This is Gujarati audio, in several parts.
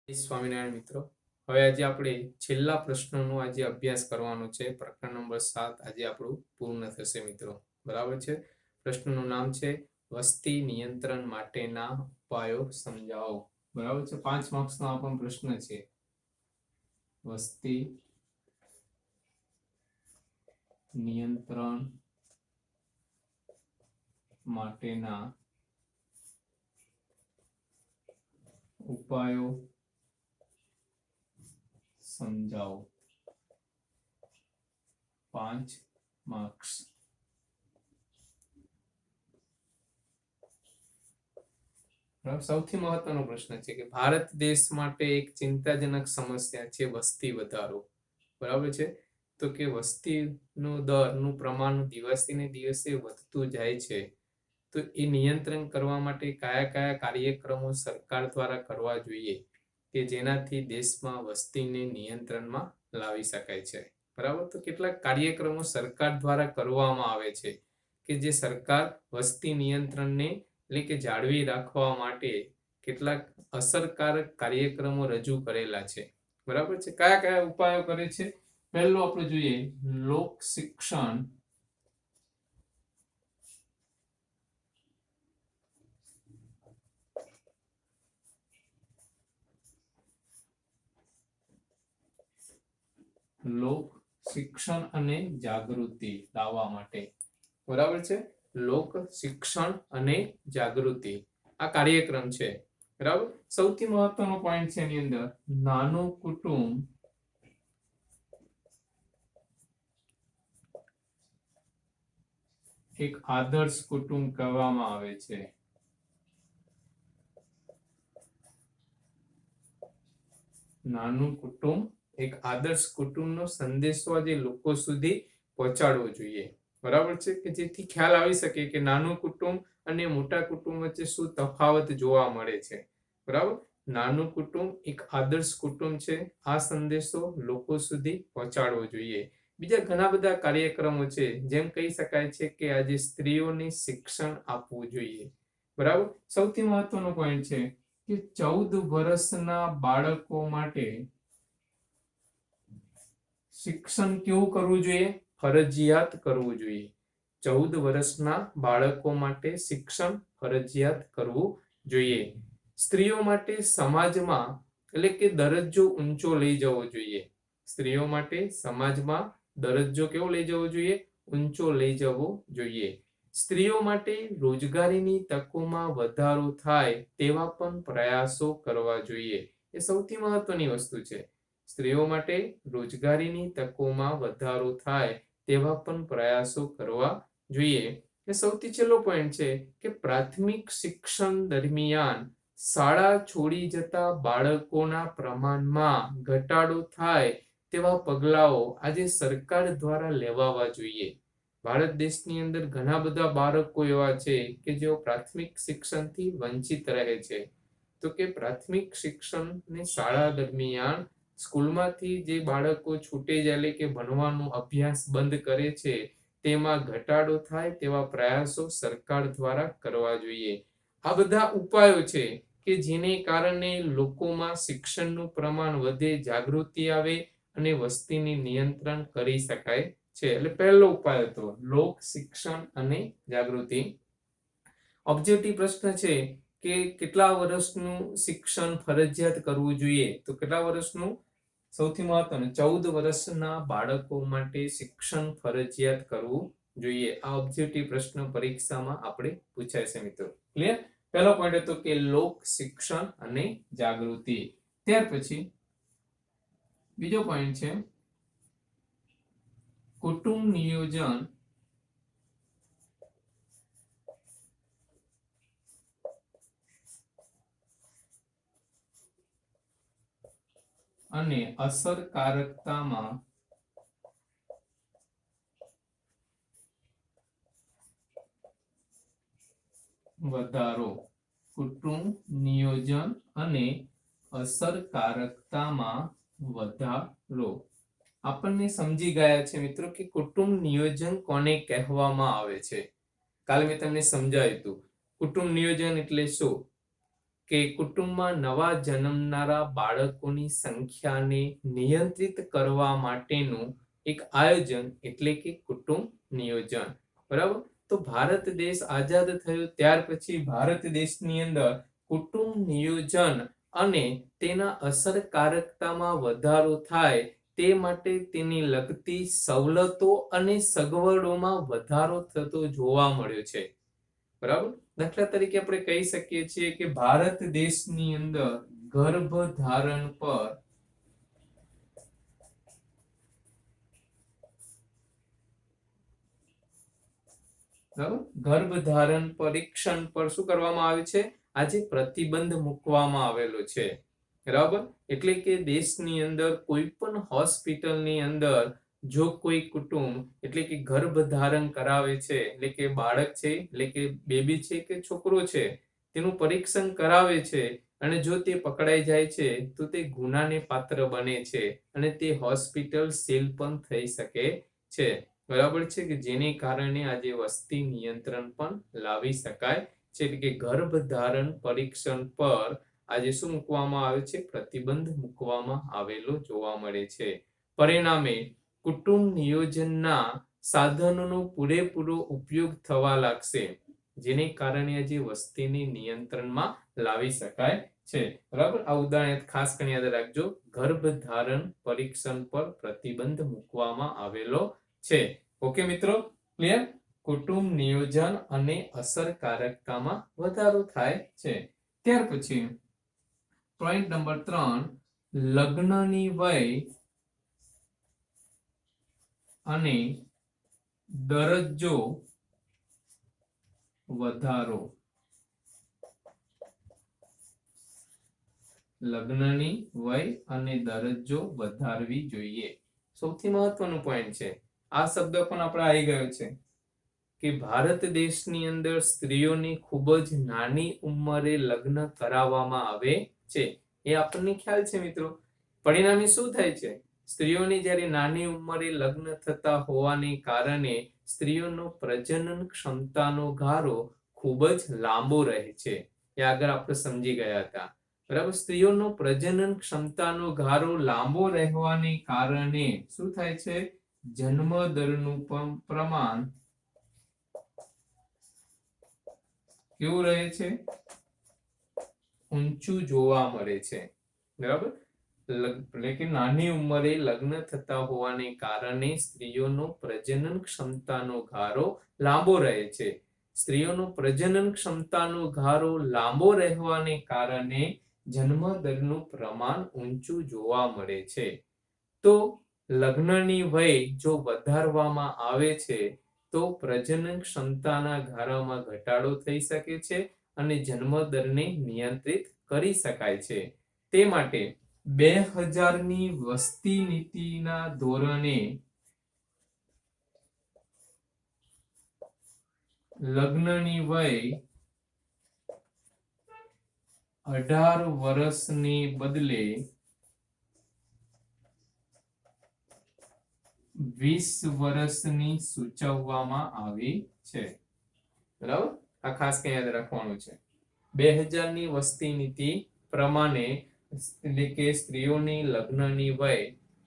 સ્વામિનારાયણ મિત્રો, હવે આજે આપણે છેલ્લા પ્રશ્નોનો આજે અભ્યાસ કરવાનો છે. પ્રકરણ નંબર 7 આજે આપણું પૂર્ણ થશે મિત્રો. બરાબર છે. પ્રશ્નનું નામ છે વસ્તી નિયંત્રણ માટેના ઉપાયો સમજાવો. બરાબર છે. 5 માર્ક્સનો આ પણ પ્રશ્ન છે. વસ્તી નિયંત્રણ માટેના ઉપાયો સમજાવો. 5 માર્ક્સ. સૌથી મહત્વનો પ્રશ્ન છે કે ભારત દેશ માટે એક ચિંતાજનક સમસ્યા છે વસ્તી વધારો. બરાબર છે. તો કે વસ્તીનો દરનું પ્રમાણ દિવસે ને દિવસે વધતું જાય છે. તો એ નિયંત્રણ કરવા માટે કયા કયા કાર્યક્રમો સરકાર દ્વારા કરવા જોઈએ કે જેનાથી દેશમાં વસ્તીને નિયંત્રણમાં લાવી શકાય છે. બરાબર. તો કેટલાક કાર્યક્રમો સરકાર દ્વારા કરવામાં આવે છે કે જે સરકાર વસ્તી નિયંત્રણને એટલે કે જાળવી રાખવા માટે કેટલાક અસરકારક કાર્યક્રમો રજૂ કરેલા છે. બરાબર છે. કયા કયા ઉપાયો કરે છે? પહેલું આપણે જોઈએ લોક શિક્ષણ. લોક શિક્ષણ અને જાગૃતિ લાવવા માટે. બરાબર છે. લોક શિક્ષણ અને જાગૃતિ આ કાર્યક્રમ છે. બરાબર. સૌથી મહત્વનો પોઈન્ટ છે એની અંદર નાનું કુટુંબ એક આદર્શ કુટુંબ કહેવામાં આવે છે. નાનું કુટુંબ એક આદર્શ કુટુંબનો સંદેશો આજે લોકો સુધી પહોંચાડવો જોઈએ. બરાબર છે. કે જેથી ખ્યાલ આવી શકે કે નાનું કુટુંબ અને મોટા કુટુંબ વચ્ચે શું તફાવત જોવા મળે છે. બરાબર. નાનું કુટુંબ એક આદર્શ કુટુંબ છે. આ સંદેશો લોકો સુધી પહોંચાડવો જોઈએ. બીજા ઘણા બધા કાર્યક્રમો છે. જેમ કહી શકાય છે કે આજે સ્ત્રીઓને શિક્ષણ આપવું જોઈએ. બરાબર. સૌથી મહત્વનો પોઈન્ટ છે કે 14 વર્ષના બાળકો માટે શિક્ષણ કેવું કરવું જોઈએ? ફરજિયાત કરવું જોઈએ. 14 વર્ષના બાળકો માટે શિક્ષણ ફરજિયાત કરવું જોઈએ. સ્ત્રીઓ માટે સમાજમાં એટલે કે દરજ્જો ઊંચો લઈ જવો જોઈએ. સ્ત્રીઓ માટે સમાજમાં દરજ્જો કેવો લઈ જવો જોઈએ? ઊંચો લઈ જવો જોઈએ. સ્ત્રીઓ માટે રોજગારીની તકોમાં વધારો થાય તેવા પણ પ્રયાસો કરવા જોઈએ. એ સૌથી મહત્વની વસ્તુ છે. સ્ત્રીઓ માટે રોજગારીની તકોમાં વધારો થાય તેવા પણ પ્રયાસો કરવા જોઈએ. એ સૌથી છેલ્લો પોઈન્ટ છે કે પ્રાથમિક શિક્ષણ દરમિયાન શાળા છોડી જતા બાળકોના પ્રમાણમાં ઘટાડો થાય તેવા પગલાઓ આજે સરકાર દ્વારા લેવાવા જોઈએ. ભારત દેશની અંદર ઘણા બધા બાળકો એવા છે કે જેઓ પ્રાથમિક શિક્ષણથી વંચિત રહે છે. તો કે પ્રાથમિક શિક્ષણને શાળા દરમિયાન સ્કૂલમાંથી જે બાળકો છૂટે જાય કે ભણવાનો અભ્યાસ બંધ કરે છે તેમાં ઘટાડો થાય તેવા પ્રયાસો સરકાર દ્વારા કરવા જોઈએ. આ બધા ઉપાયો છે કે જેને કારણે લોકોમાં શિક્ષણનું પ્રમાણ વધે, જાગૃતિ આવે અને વસ્તીની નિયંત્રણ કરી શકાય છે. એટલે પહેલો ઉપાય હતો લોક શિક્ષણ અને જાગૃતિ. ઓબ્જેક્ટિવ પ્રશ્ન છે કે કેટલા વર્ષનું શિક્ષણ ફરજિયાત કરવું જોઈએ? તો કેટલા વર્ષનું? સૌથી મહત્વનું 14 વર્ષના બાળકો માટે શિક્ષણ ફરજિયાત કરવું જોઈએ. આ ઓબ્જેક્ટિવ પ્રશ્ન પરીક્ષામાં આપણે પૂછાય છે મિત્રો. ક્લિયર? પહેલો પોઈન્ટ હતો કે લોક શિક્ષણ અને જાગૃતિ. ત્યાર પછી બીજો પોઈન્ટ છે કુટુંબ નિયોજન અને અસરકારકતામાં વધારો. કુટુંબ નિયોજન અને અસરકારકતામાં વધારો. આપણને સમજી ગયા છે મિત્રો કે કુટુંબ નિયોજન કોને કહેવામાં આવે છે. કાલે મેં તમને સમજાવ્યું હતું. કુટુંબ નિયોજન એટલે શું? કે કુટુંબમાં નવા જન્મનારા બાળકોની સંખ્યાને નિયંત્રિત કરવા માટેનું એક આયોજન એટલે કે કુટુંબ નિયોજન. બરાબર. તો ભારત દેશ આઝાદ થયો ત્યાર પછી ભારત દેશની અંદર કુટુંબ નિયોજન અને તેના અસરકારકતામાં વધારો થાય તે માટે તેની લગતી સવલતો અને સગવડોમાં વધારો થતો જોવા મળ્યો છે. બરાબર. દાખલા તરીકે આપણે કહી શકીએ છીએ કે ભારત દેશની અંદર ગર્ભધારણ પર ગર્ભધારણ પરીક્ષણ પર શું કરવામાં આવે છે? આજે પ્રતિબંધ મૂકવામાં આવેલો છે. બરાબર. એટલે કે દેશની અંદર કોઈ પણ હોસ્પિટલની અંદર જો કોઈ કુટુંબ એટલે કે ગર્ભધારણ કરાવે છે, એટલે કે બાળક છે, એટલે કે બેબી છે કે છોકરો છે, તેનું પરીક્ષણ કરાવે છે અને જો તે પકડાઈ જાય છે તો તે ગુનાને પાત્ર બને છે અને તે હોસ્પિટલ સીલ પણ થઈ શકે છે. બરાબર છે, કે જેને કારણે આજે વસ્તી નિયંત્રણ પણ લાવી શકાય છે. એટલે કે ગર્ભધારણ પરીક્ષણ પર આજે શું મૂકવામાં આવે છે? પ્રતિબંધ મૂકવામાં આવેલો જોવા મળે છે. પરિણામે કુટુંબ નિયોજનના સાધનોનો પૂરેપૂરો ઉપયોગ થવા લાગશે, જેને કારણે આજે વસ્તીને નિયંત્રણમાં લાવી શકાય છે. બરાબર. આ ઉદાહરણ ખાસ કરીને યાદ રાખજો. ગર્ભધારણ પરીક્ષણ પર પ્રતિબંધ મૂકવામાં આવેલો છે. ઓકે મિત્રો, ક્લિયર? કુટુંબ નિયોજન અને અસરકારકતામાં વધારો થાય છે. ત્યાર પછી પોઈન્ટ નંબર 3, લગ્નની વય અને દરજ્જો વધારો. લગ્નની વય અને દરજ્જો વધારવી જોઈએ. સૌથી મહત્વનું પોઈન્ટ છે. આ શબ્દ પણ આપણે આવી ગયો છે કે ભારત દેશની અંદર સ્ત્રીઓને ખૂબ જ નાની ઉંમરે લગ્ન કરાવવામાં આવે છે. એ આપણને ખ્યાલ છે મિત્રો. પરિણામે શું થાય છે? સ્ત્રીઓની જ્યારે નાની ઉંમરે લગ્ન થતા હોવાને કારણે સ્ત્રીઓનો પ્રજનન ક્ષમતાનો ગાળો ખૂબ જ લાંબો રહે છે. એ આગળ આપણે સમજી ગયા હતા. બરાબર. સ્ત્રીઓનો પ્રજનન ક્ષમતાનો ગાળો લાંબો રહેવાને કારણે શું થાય છે? જન્મ દરનું પ્રમાણ કેવું રહે છે? ઊંચું જોવા મળે છે. બરાબર. એટલે કે નાની ઉંમરે લગ્ન થતા હોવાને કારણે સ્ત્રીઓનો પ્રજનન ક્ષમતાનો ગાળો લાંબો રહે છે. સ્ત્રીઓનો પ્રજનન ક્ષમતાનો ગાળો લાંબો રહેવાને કારણે જન્મ દરનું પ્રમાણ ઊંચું જોવા મળે છે. તો લગ્નની વય જો વધારવામાં આવે છે તો પ્રજનન ક્ષમતાના ગાળામાં ઘટાડો થઈ શકે છે અને જન્મ દરને નિયંત્રિત કરી શકાય છે. તે માટે 2000ની વસ્તી નીતિના ધોરણે લગ્નની વય 18 વર્ષને બદલે 20 વર્ષની સૂચવવામાં આવી છે. બરાબર. આ ખાસ કઈ યાદ રાખવાનું છે. 2000ની વસ્તી નીતિ પ્રમાણે એટલે કે સ્ત્રીઓની લગ્નની વય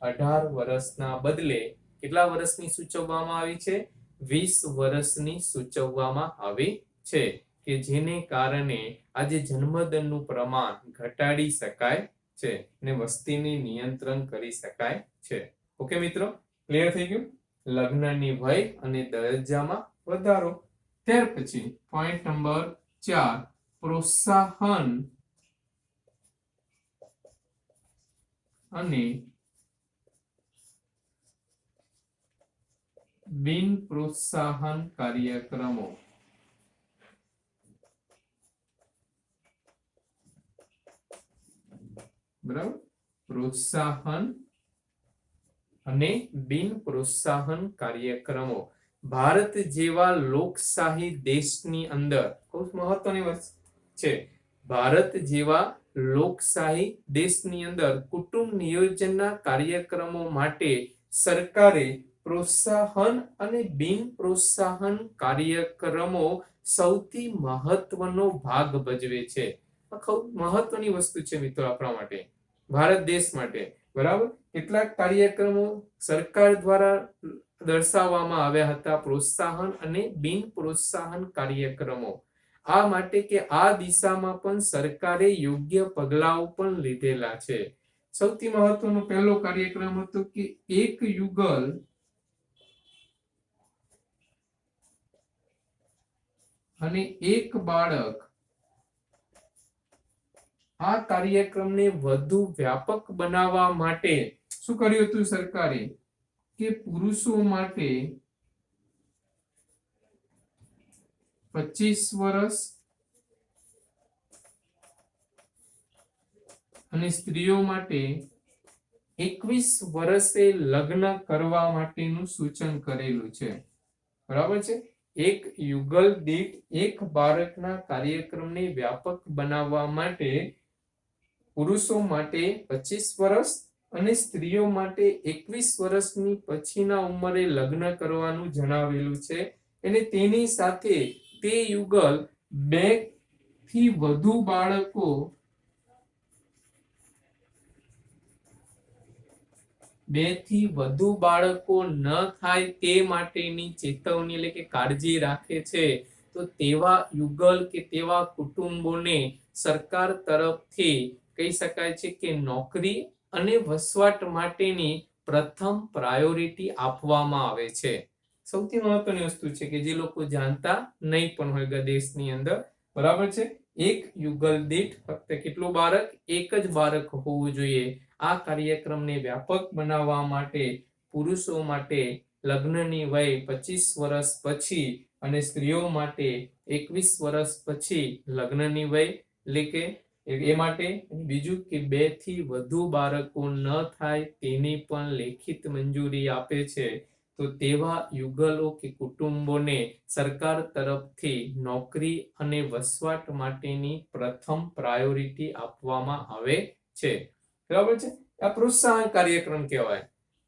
18 વર્ષના બદલે કેટલા વર્ષની સૂચવવામાં આવી છે? 20 વર્ષની સૂચવવામાં આવી છે, કે જેને કારણે આજે જન્મદરનું પ્રમાણ ઘટાડી શકાય છે અને વસ્તીને નિયંત્રણ કરી શકાય છે. ઓકે મિત્રો, ક્લિયર થઈ ગયું? લગ્નની વય અને દરજ્જામાં વધારો. ત્યાર પછી પોઈન્ટ નંબર 4, પ્રોત્સાહન અને બિન પ્રોત્સાહન કાર્યક્રમો. બરાબર. પ્રોત્સાહન અને બિન પ્રોત્સાહન કાર્યક્રમો. ભારત જેવા લોકશાહી દેશની અંદર ખૂબ મહત્વની વાત છે. ભારત જેવા લોકશાહી દેશની અંદર કુટુંબ નિયોજનના કાર્યક્રમો માટે સરકારે પ્રોત્સાહન અને બિન પ્રોત્સાહન કાર્યક્રમો સૌથી મહત્વનો ભાગ ભજવે છે. આ ખૂબ મહત્વની વસ્તુ છે મિત્રો આપણા માટે, ભારત દેશ માટે. બરાબર, કેટલાક કાર્યક્રમો સરકાર દ્વારા દર્શાવવામાં આવ્યા હતા, પ્રોત્સાહન અને બિન પ્રોત્સાહન કાર્યક્રમો. આ માટે કે આ દિશામાં પણ સરકારે યોગ્ય પગલાઓ પણ લીધેલા છે. સૌથી મહત્વનો પહેલો કાર્યક્રમ હતો કે એક યુગલ અને એક બાળક. આ કાર્યક્રમને વધુ વ્યાપક બનાવવા માટે શું કર્યું હતું સરકારે કે પુરુષો માટે 25 વર્ષ અને સ્ત્રીઓ માટે 21 વર્ષે લગ્ન કરવા માટેનું સૂચન કરેલું છે. બરાબર છે. એક યુગલ દીઠ એક બાળકના કાર્યક્રમને વ્યાપક બનાવવા માટે પુરુષો માટે 25 વર્ષ અને સ્ત્રીઓ માટે 21 વર્ષની પછીના ઉંમરે લગ્ન કરવાનું જણાવેલું છે. અને તેની સાથે તે યુગલ 2 થી વધુ બાળકો ન થાય તે માટેની ચેતવણી એટલે કે કાળજી રાખે છે. તો તેવા યુગલ કે તેવા કુટુંબોને સરકાર તરફથી કહી શકાય છે કે નોકરી અને વસવાટ માટેની પ્રથમ પ્રાયોરિટી આપવામાં આવે છે. સૌથી મહત્વની વસ્તુ છે કે જે લોકો જાણતા નહીં પણ હોય દેશની અંદર. બરાબર છે. એક યુગલ દીઠ ફક્ત કેટલું બાળક? એક જ બાળક હોવું જોઈએ. આ કાર્યક્રમને વ્યાપક બનાવવા માટે પુરુષો માટે લગ્નની વય 25 વર્ષ પછી અને સ્ત્રીઓ માટે 21 વર્ષ પછી લગ્નની વય, એટલે કે એ માટે. બીજું કે 2 થી વધુ બાળકો ન થાય તેની પણ લેખિત મંજૂરી આપે છે. તો તેવા યુગલો કે કુટુંબોને સરકાર તરફથી નોકરી અને વસવાટ માટેની પ્રથમ પ્રાયોરિટી આપવામાં આવે છે. બરાબર છે. આ પ્રોત્સાહન કાર્યક્રમ કહેવાય.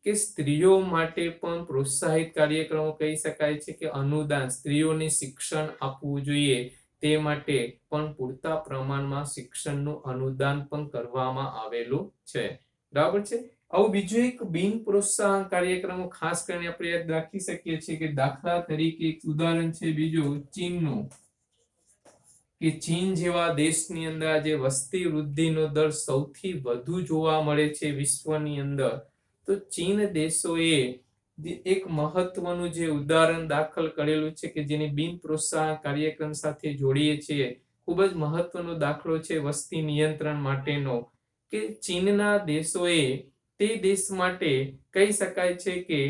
કે સ્ત્રીઓ માટે પણ પ્રોત્સાહિત કાર્યક્રમો કહી શકાય છે કે અનુદાન, સ્ત્રીઓને શિક્ષણ આપવું જોઈએ તે માટે પણ પૂરતા પ્રમાણમાં શિક્ષણનું અનુદાન પણ કરવામાં આવેલું છે. બરાબર છે. આવું બીજું એક બિન પ્રોત્સાહન કાર્યક્રમો ખાસ કરીને આપણે યાદ રાખી શકીએ છીએ કે દાખલા તરીકે એક ઉદાહરણ છે બીજું ચીનનું, કે ચીન જેવા દેશની અંદર આજે વસ્તી વૃદ્ધિનો દર સૌથી વધુ જોવા મળે છે વિશ્વની અંદર. તો ચીન દેશોએ એક મહત્વનું જે ઉદાહરણ દાખલ કરેલું છે કે જેને બિન પ્રોત્સાહન કાર્યક્રમ સાથે જોડીએ છીએ. ખૂબ જ મહત્વનો દાખલો છે વસ્તી નિયંત્રણ માટેનો, કે ચીનના દેશોએ તે દેશ માટે કહી શકાય છે કે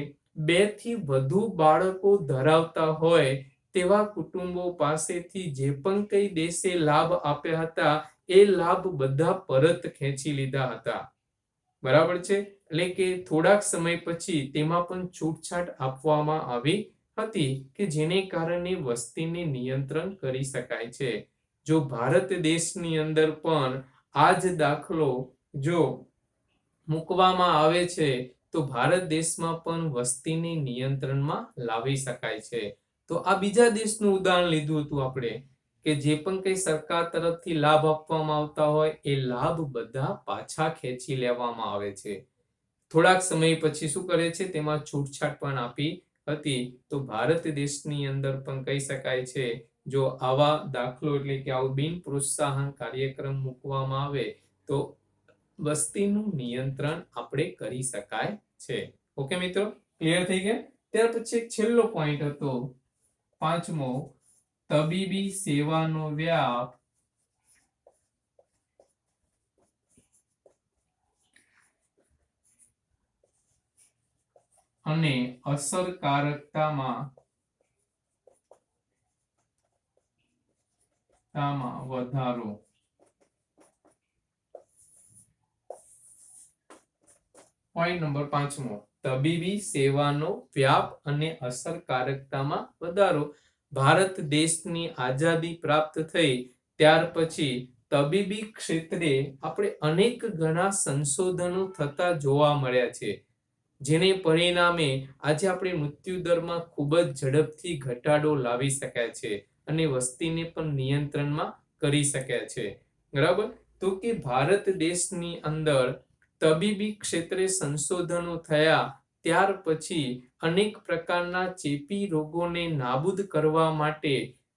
2 થી વધુ બાળકો ધરાવતા હોય તેવા કુટુંબો પાસેથી જે પણ કઈ દેશે લાભ આપ્યા હતા એ લાભ બધા પરત ખેંચી લીધા હતા. બરાબર છે. એટલે કે થોડાક સમય પછી તેમાં પણ છૂટછાટ આપવામાં આવી હતી કે જેને કારણે વસ્તીને નિયંત્રણ કરી શકાય છે. જો ભારત દેશની અંદર પણ આ જ દાખલો જો મૂકવામાં આવે છે તો ભારત દેશમાં પણ વસ્તીને નિયંત્રણમાં લાવી શકાય છે. તો આ બીજા દેશનું ઉદાહરણ લીધું હતું આપણે, કે જે પણ કઈ સરકાર તરફથી લાભ આપવામાં આવતા હોય એ લાભ બધા પાછા ખેંચી લેવામાં આવે છે. થોડાક સમય પછી શું કરે છે? તેમાં છૂટછાટ પણ આપી હતી. તો ભારત દેશની અંદર પણ કહી શકાય છે જો આવા દાખલો એટલે કે આવું બિન પ્રોત્સાહન કાર્યક્રમ મૂકવામાં આવે તો વસ્તીનું નિયંત્રણ આપણે કરી શકાય છે. ઓકે મિત્રો, ક્લિયર થઈ ગયા? ત્યાર પછી એક છેલ્લો પોઈન્ટ હતો 5મો, તબીબી સેવાનો વ્યાપ અને અસરકારકતામાં વધારો. પોઈન્ટ નંબર 5મો, તબીબી સેવાનો વ્યાપ અને અસરકારકતામાં વધારો. ભારત દેશની આઝાદી પ્રાપ્ત થઈ ત્યાર પછી તબીબી ક્ષેત્રે આપણે અનેક ઘણા સંશોધનો થતા જોવા મળ્યા છે, જેને પરિણામે આજે આપણે મૃત્યુદરમાં ખૂબ જ ઝડપથી ઘટાડો લાવી શકાય છે અને વસ્તીને પણ નિયંત્રણમાં કરી શકાય છે. બરાબર. તો કે ભારત દેશની અંદર તબીબી ક્ષેત્રે સંશોધનો થયા ત્યાર પછી અનેક પ્રકારના ચેપી રોગોને નાબૂદ કરવા માટે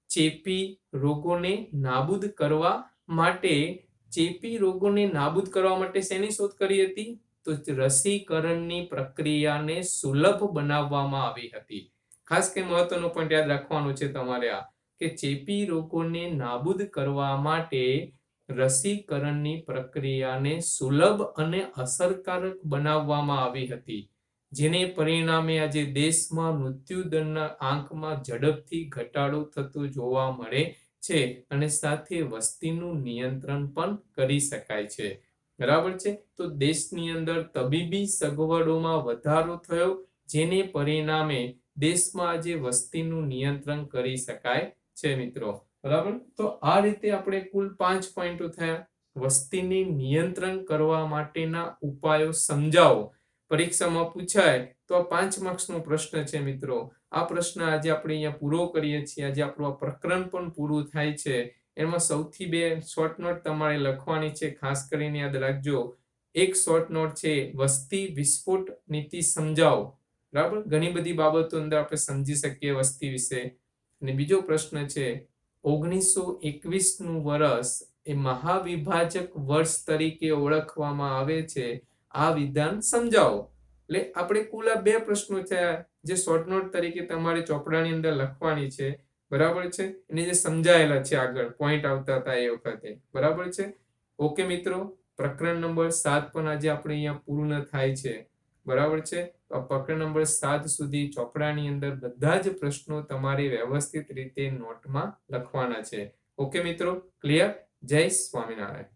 ચેપી રોગોને નાબૂદ કરવા માટે ચેપી રોગોને નાબૂદ કરવા માટે શેની શોધ કરી હતી? તો રસીકરણની પ્રક્રિયાને સુલભ બનાવવામાં આવી હતી. ખાસ કે મહત્વનો પોઈન્ટ યાદ રાખવાનો છે તમારે આ, કે ચેપી રોગોને નાબૂદ કરવા માટે રસીકરણની પ્રક્રિયાને સુલભ અને અસરકારક બનાવવામાં આવી હતી, જેને પરિણામે આજે દેશમાં મૃત્યુદરના આંકમાં ઝડપથી ઘટાડો થતો જોવા મળે છે અને સાથે વસ્તીનું નિયંત્રણ પણ કરી શકાય છે. બરાબર છે. તો દેશની અંદર તબીબી સગવડોમાં વધારો થયો, જેને પરિણામે દેશમાં આજે વસ્તીનું નિયંત્રણ કરી શકાય છે મિત્રો. બરાબર. તો આ રીતે આપણે કુલ 5 પોઈન્ટો થયા. વસ્તીને નિયંત્રણ કરવા માટેના ઉપાયો સમજાવો. પરીક્ષામાં પૂછાય તો આ 5 માર્ક્સનો પ્રશ્ન છે મિત્રો. આ પ્રશ્ન આજે આપણે અહીંયા પૂરો કરીએ છીએ. આજે આપણું આ પ્રકરણ પણ પૂરું થાય છે. એમાં સૌથી 2 શોર્ટ નોટ તમારે લખવાની છે, ખાસ કરીને યાદ રાખજો. એક શોર્ટ નોટ છે વસ્તી વિસ્ફોટ નીતિ સમજાવો. બરાબર. ઘણી બધી બાબતો અંદર આપણે સમજી શકીએ વસ્તી વિશે. અને બીજો પ્રશ્ન છે 1921 નું વર્ષ એ મહાવિભાજક વર્ષ તરીકે ઓળખવામાં આવે છે, આ વિધાન સમજાવો. એટલે આપણે કુલ આ 2 પ્રશ્નો થયા જે શોર્ટ નોટ તરીકે તમારે ચોપડાની અંદર લખવાની છે. બરાબર છે. એને જે સમજાયેલા છે આગળ પોઈન્ટ આવતા હતા એ વખતે. બરાબર છે. ઓકે મિત્રો, પ્રકરણ નંબર 7 પણ આજે આપણે અહીંયા પૂર્ણ થાય છે. બરાબર છે. તો પ્રકરણ નંબર 7 સુધી ચોપડાની અંદર બધા જ પ્રશ્નો તમારે વ્યવસ્થિત રીતે નોટમાં લખવાના છે. ઓકે મિત્રો, ક્લિયર? જય સ્વામિનારાયણ.